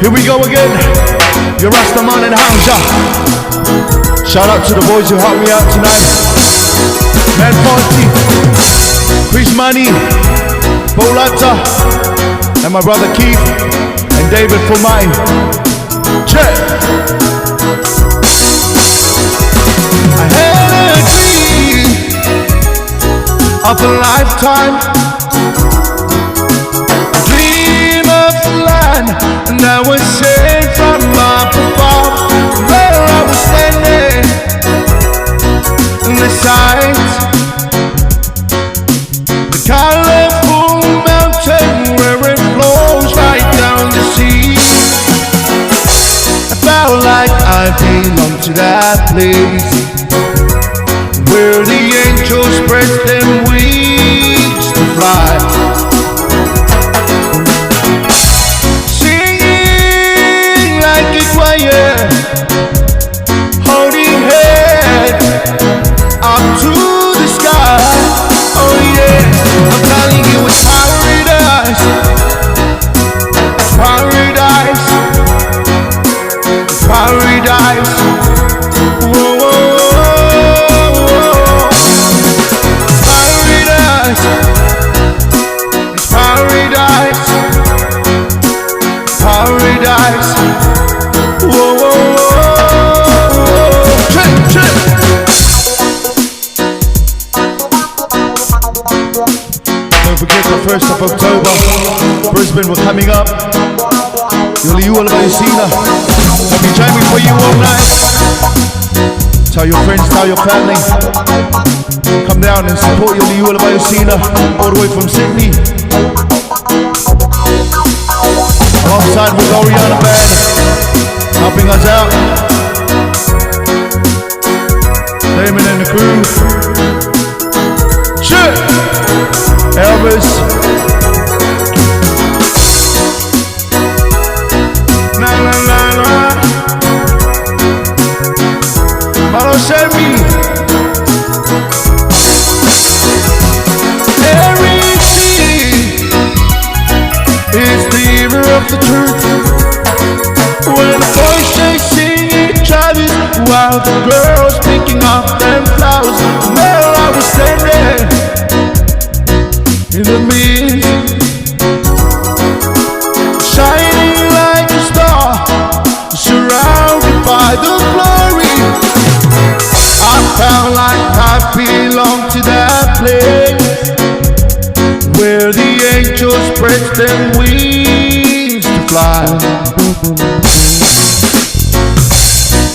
Here we go again. Your Rastaman and Hamza. Shout out to the boys who helped me out tonight. Man Party, Chris Money, Bolata, and my brother Keith, and David for mine. Check. I had a dream of a lifetime, a dream of the land that was saved from up above, where I was standing in the sight, the colorful mountain where it flows right down the sea. I felt like I belonged to that place where the angels spread them wings to fly, singing like a choir, holding head up to the sky. Oh yeah, I'm telling you it's paradise, it's paradise, it's paradise. Whoa, whoa, whoa. Paradise, it's paradise, paradise. Whoa, whoa, whoa. Check, check. Don't forget the 1st of October, Brisbane, we're coming up. Yuli all about Yusina. I'll be jamming for you all night. Tell your friends, tell your family. Come down and support Yuli all about Yusina, all the way from Sydney. Alongside with Oriana Band, helping us out. Damon and the crew. Shit! Elvis. Na na na na. Malo Sherry. Everything is the ear of the truth. When the boys chasing each other while the girls picking up them flowers, there I was standing in the mist, shining like a star, surrounded by the glory. I felt like I belonged to that place where the angels spread them wings to fly,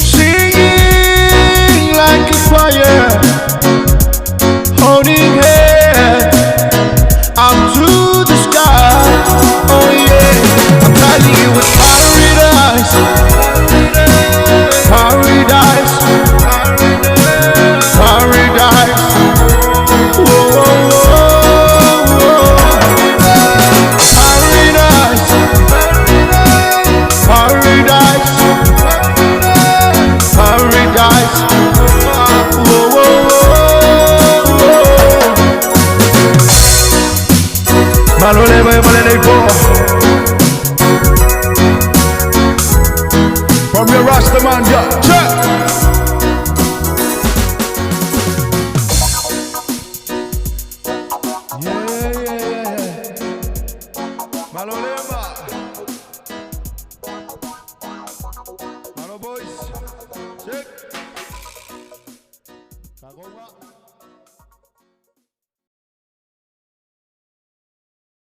singing like a choir, holding head up to the sky. Oh yeah, I'm telling you it's paradise, paradise, paradise. Whoa, whoa, whoa, paradise, paradise, paradise. Whoa, whoa, whoa. Malole, malole, from your Rastaman, yeah, check. Malolema, Malo boys, check. Kagoma.